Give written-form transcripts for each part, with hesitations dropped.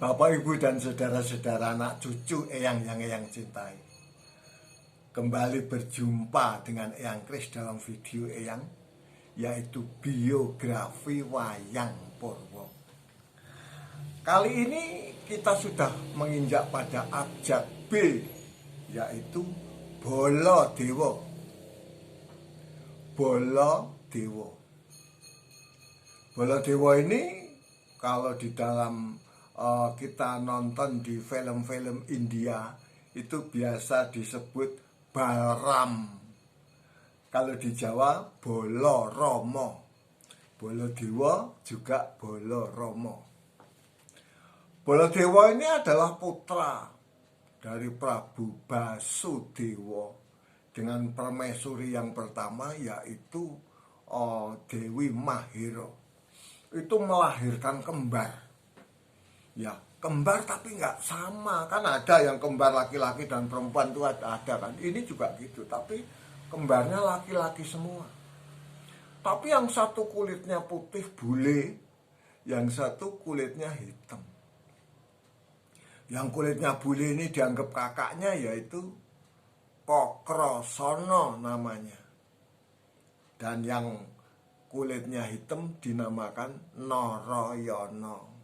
Bapak, Ibu, dan saudara-saudara, anak cucu Eyang yang Eyang cintai. Kembali berjumpa dengan Eyang Kris dalam video Eyang, yaitu biografi Wayang Purwo. Kali ini kita sudah menginjak pada abjad B, yaitu Baladewa. Baladewa. Baladewa ini kalau di dalam kita nonton di film-film India itu biasa disebut Balram. Kalau di Jawa Balaraama. Baladewa juga Balaraama. Baladewa ini adalah putra dari Prabu Basudewa dengan permaisuri yang pertama, yaitu Dewi Mahira. Itu melahirkan kembar. Ya, kembar tapi nggak sama. Kan ada yang kembar laki-laki dan perempuan itu ada kan. Ini juga gitu, tapi kembarnya laki-laki semua. Tapi yang satu kulitnya putih bule, yang satu kulitnya hitam. Yang kulitnya bule ini dianggap kakaknya, yaitu Kokrasana namanya. Dan yang kulitnya hitam dinamakan Narayana.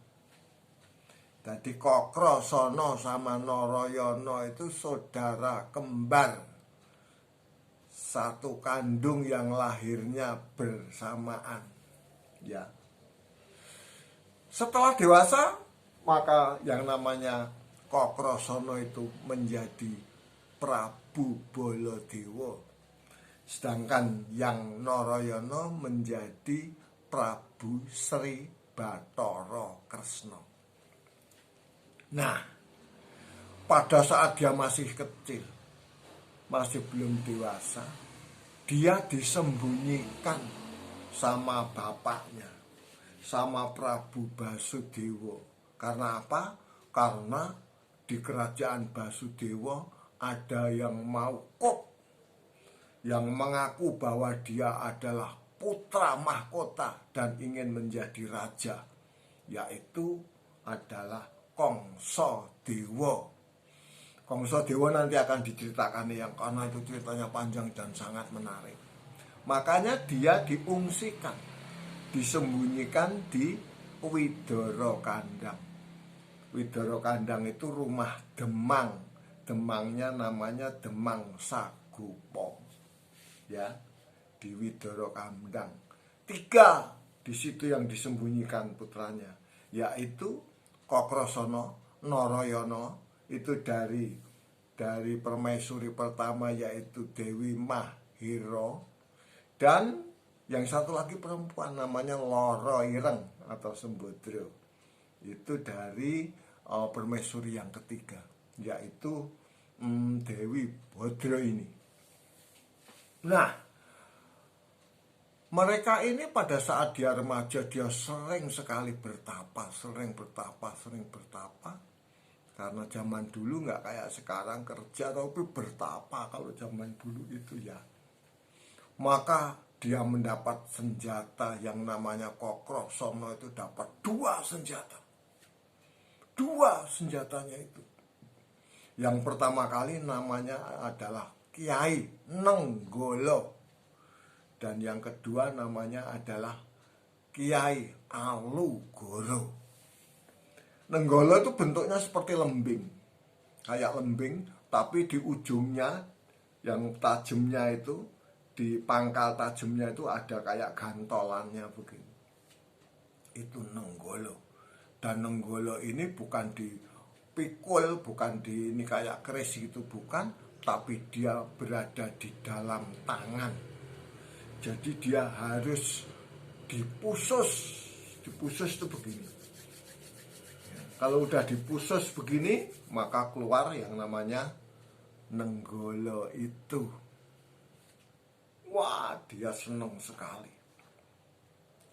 Jadi Kokrasana sama Narayana itu saudara kembar, satu kandung yang lahirnya bersamaan. Ya. Setelah dewasa, maka yang namanya Kokrasana itu menjadi Prabu Baladewa. Sedangkan yang Narayana menjadi Prabu Sri Bathara Kresna. Nah, pada saat dia masih kecil, masih belum dewasa, dia disembunyikan sama bapaknya, sama Prabu Basudewa. Karena apa? Karena di kerajaan Basudewa ada yang mauquf, yang mengaku bahwa dia adalah putra mahkota dan ingin menjadi raja, yaitu adalah Kongsodewa. Kongsodewa nanti akan diceritakan yang karena itu ceritanya panjang dan sangat menarik. Makanya dia diungsikan, disembunyikan di Widara Kandang. Widara Kandang itu rumah Demang. Demangnya namanya Demang Sagopa. Ya, di Widara Kandang. 3 di situ yang disembunyikan putranya, yaitu Kokrasana, Narayana itu dari permaisuri pertama, yaitu Dewi Mahira, dan yang satu lagi perempuan namanya Lara Ireng atau Sembodra. Itu dari permaisuri yang ketiga, yaitu Dewi Badra ini. Nah, mereka ini pada saat dia remaja, dia sering sekali bertapa. Karena zaman dulu nggak kayak sekarang kerja, tapi bertapa kalau zaman dulu itu ya. Maka dia mendapat senjata yang namanya Kokrasana, itu dapat 2 senjata. 2 senjatanya itu. Yang pertama kali namanya adalah Kiai Nenggala. Dan yang kedua namanya adalah Kiai Alugoro. Nenggala itu bentuknya seperti lembing. Kayak lembing, tapi di ujungnya yang tajamnya itu, di pangkal tajamnya itu ada kayak gantolannya begini. Itu Nenggala. Dan Nenggala ini bukan dipikul, bukan di ini kayak keris gitu, bukan, tapi dia berada di dalam tangan. Jadi dia harus dipusus itu begini. Kalau udah dipusus begini, maka keluar yang namanya Nenggala itu. Wah, dia senang sekali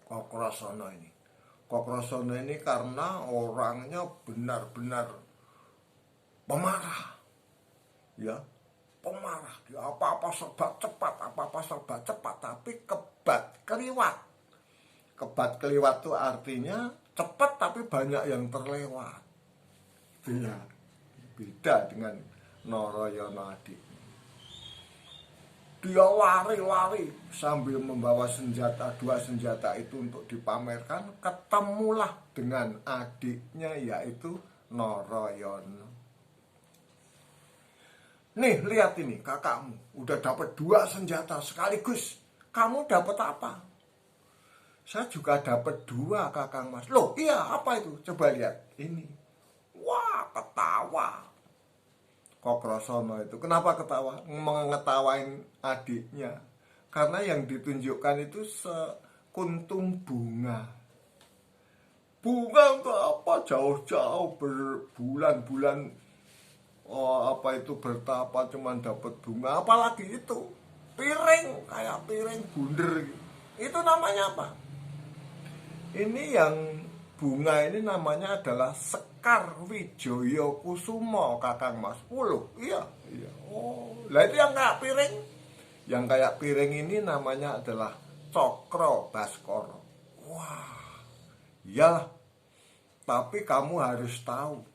Kokrasana ini. Kokrasana ini karena orangnya benar-benar pemarah. Ya, pemarah, dia apa-apa serba cepat, tapi kebat keliwat. Kebat keliwat itu artinya cepat tapi banyak yang terlewat. Iya, beda dengan Narayana adik. Dia lari-lari sambil membawa dua senjata itu untuk dipamerkan. Ketemulah dengan adiknya yaitu Narayana. Nih lihat ini kakakmu udah dapat 2 senjata sekaligus. Kamu dapat apa? Saya juga dapat 2 kakang mas. Loh iya apa itu? Coba lihat ini. Wah ketawa. Kokrosono itu kenapa ketawa? Mengetawain adiknya. Karena yang ditunjukkan itu sekuntum bunga. Bunga untuk apa? Jauh-jauh berbulan-bulan apa itu bertapa cuman dapat bunga. Apalagi itu piring, kayak piring bunder. Itu namanya apa? Ini yang bunga ini namanya adalah Sekar Wijaya Kusuma kakang mas. Iya. Oh, lah itu yang kayak piring. Yang kayak piring ini namanya adalah Cokro Baskoro. Wah, iyalah. Tapi kamu harus tahu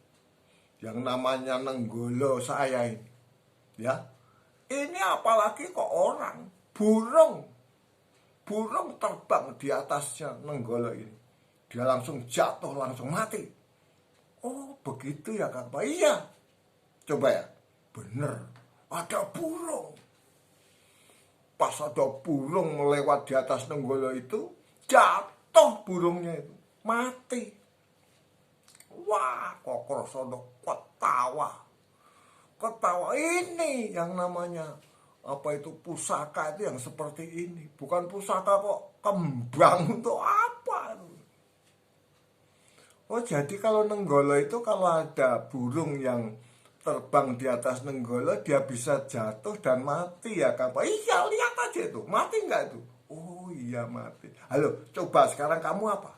yang namanya Nenggolo saya ini, ya. Ini apalagi kok orang, burung terbang di atasnya Nenggolo ini. Dia langsung jatuh, langsung mati. Oh begitu ya Kang Pak? Iya. Coba ya, bener. Ada burung. Pas ada burung melewat di atas Nenggolo itu, jatuh burungnya itu, mati. Wah, Kokrosono ketawa. Ini yang namanya apa itu pusaka itu yang seperti ini. Bukan pusaka kok, kembang untuk apa? Oh jadi kalau Nenggolo itu kalau ada burung yang terbang di atas Nenggolo dia bisa jatuh dan mati ya Kak? Iya lihat aja itu, mati nggak itu? Oh iya mati. Halo coba sekarang kamu apa?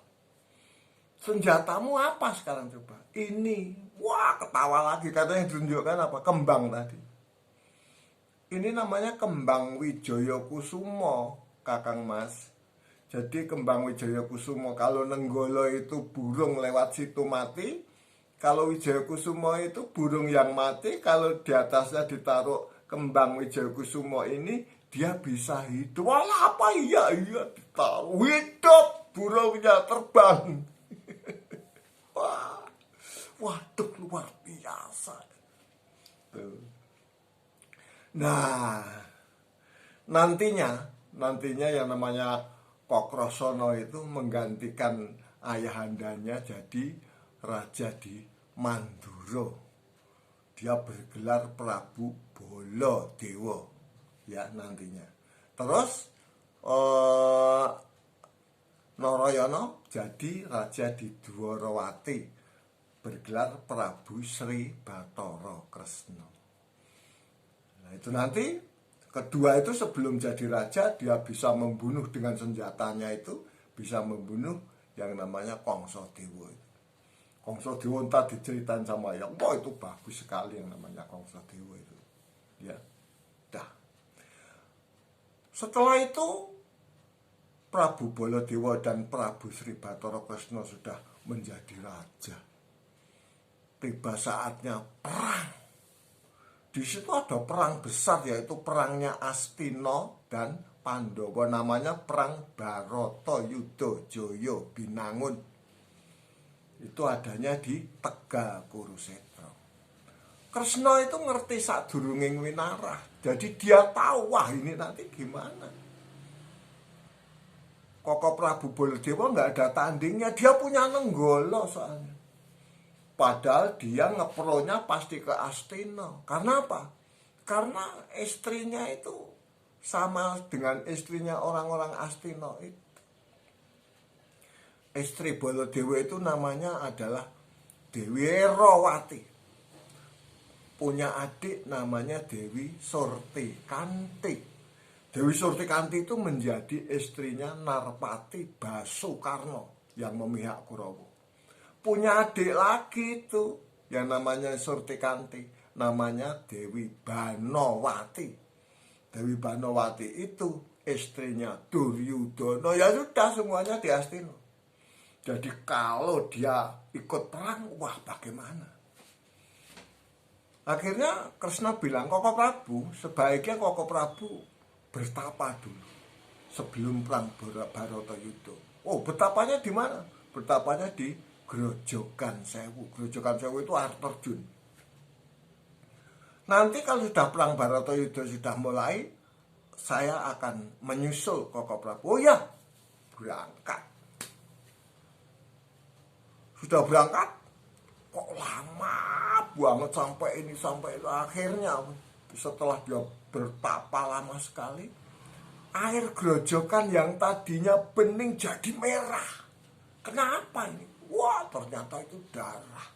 Senjatamu apa sekarang coba? Ini, wah ketawa lagi katanya ditunjukkan apa? Kembang tadi. Ini namanya kembang Wijaya Kusuma kakang mas. Jadi kembang Wijaya Kusuma kalau Nenggolo itu burung lewat situ mati. Kalau Wijaya Kusuma itu burung yang mati. Kalau di atasnya ditaruh kembang Wijaya Kusuma ini dia bisa hidup. Walah apa iya ditaruh hidup burungnya terbang. Wah, waduh luar biasa. Tuh. Nah, nantinya yang namanya Kokrosono itu menggantikan ayahandanya jadi raja di Mandura. Dia bergelar Prabu Baladewa ya nantinya. Terus Narayana jadi raja di Dwarawati bergelar Prabu Sri Bathara Kresna. Nah itu nanti kedua itu sebelum jadi raja dia bisa membunuh dengan senjatanya itu, bisa membunuh yang namanya Kongsodewa. Kongsodewa entah diceritain sama yang wah itu bagus sekali yang namanya Kongsodewa itu. Ya. Dah. Setelah itu Prabu Baladewa dan Prabu Sri Bathara Kresna sudah menjadi raja. Tiba saatnya perang. Di situ ada perang besar yaitu perangnya Astina dan Pandhawa, namanya perang Bharatayuddha Jaya Binangun. Itu adanya di Tegal Kurusetra. Kresna itu ngerti sadurunging winarah. Jadi dia tahu wah ini nanti gimana. Koko Prabu Baladewa nggak ada tandingnya, dia punya Nenggolo soalnya. Padahal dia ngepronya pasti ke Astina. Karena apa? Karena istrinya itu sama dengan istrinya orang-orang Astina itu. Istri Baladewa itu namanya adalah Dewi Erawati. Punya adik namanya Dewi Surtikanti. Dewi Surtikanti itu menjadi istrinya Narpati Basukarno yang memihak Kurawa. Punya adik lagi itu yang namanya Surtikanti, namanya Dewi Banowati. Dewi Banowati itu istrinya Duryudana. Ya sudah semuanya di Astina. Jadi kalau dia ikut perang, wah bagaimana? Akhirnya Kresna bilang, Koko Prabu, sebaiknya Koko Prabu bertapa dulu sebelum perang Bharatayuda. Oh, bertapanya di mana? Bertapanya di Grojogan Sewu. Grojogan Sewu itu air terjun. Nanti kalau sudah perang Bharatayuda sudah mulai, saya akan menyusul Koko Prabu. Oh ya, berangkat. Sudah berangkat, kok lama banget sampai itu. Akhirnya setelah dia bertapa lama sekali, air grojogan yang tadinya bening jadi merah. Kenapa ini? Wah, ternyata itu darah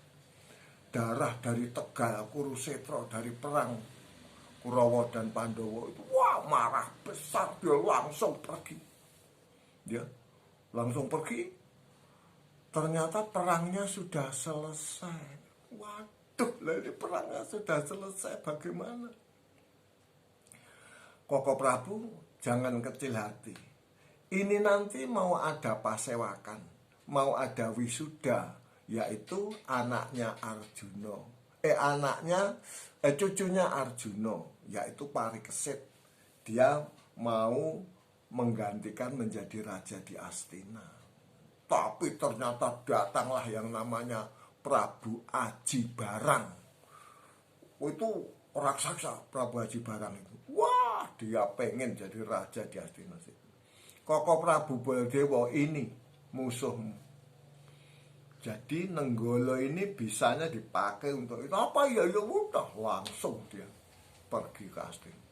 dari Tegal Kurusetra, dari perang Kurawa dan Pandawa itu. Wah, marah besar, dia langsung pergi. Ternyata perangnya sudah selesai. Waduh, ini perangnya sudah selesai, bagaimana? Koko Prabu jangan kecil hati. Ini nanti mau ada pasewakan, mau ada wisuda, yaitu anaknya Arjuna. Cucunya Arjuna, yaitu Parikesit. Dia mau menggantikan menjadi raja di Astina. Tapi ternyata datanglah yang namanya Prabu Aji Barang. Itu raksasa Prabu Aji Barang itu. Wah, dia pengen jadi raja di Astina. Koko Prabu Baladewa ini musuhmu. Jadi Nenggala ini bisanya dipakai untuk itu. Apa ya? Ya udah, langsung dia pergi ke Astina.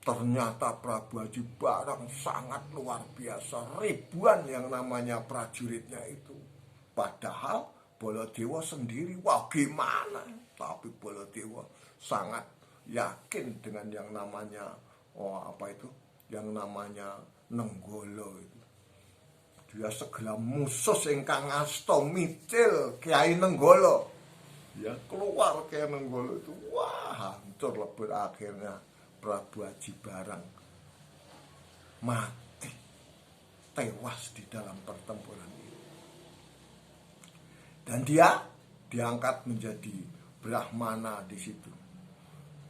Ternyata Prabu Aji Barang sangat luar biasa. Ribuan yang namanya prajuritnya itu. Padahal Baladewa sendiri, wah gimana? Tapi Baladewa sangat yakin dengan yang namanya, yang namanya Nenggala itu. Dia segala musuh ingkang asta micil Kyai Nenggala. Ya, keluar Kyai Nenggala itu. Wah, hancur lebur. Akhirnya Prabu Aji Barang mati, tewas di dalam pertempuran itu. Dan dia diangkat menjadi Brahmana di situ.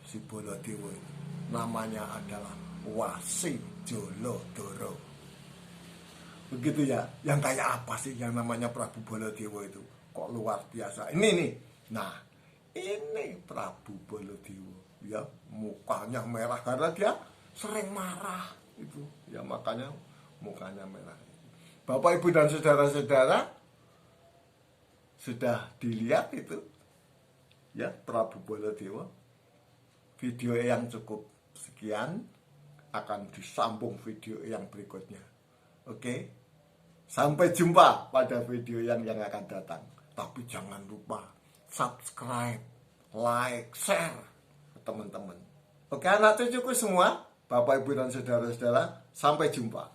Si Baladewa itu namanya adalah Wasi Joladara. Begitu ya. Yang kayak apa sih yang namanya Prabu Baladewa itu? Kok luar biasa. Ini nih. Nah, ini Prabu Baladewa. Ya, mukanya merah karena dia sering marah itu. Ya, makanya mukanya merah. Bapak, Ibu, dan saudara-saudara, sudah dilihat itu ya, Prabu Baladewa. Video yang cukup sekian, akan disambung video yang berikutnya. Oke, sampai jumpa pada video yang akan datang. Tapi jangan lupa subscribe, like, share ke teman-teman. Oke, anak cucuku semua, Bapak, Ibu, dan saudara-saudara, sampai jumpa.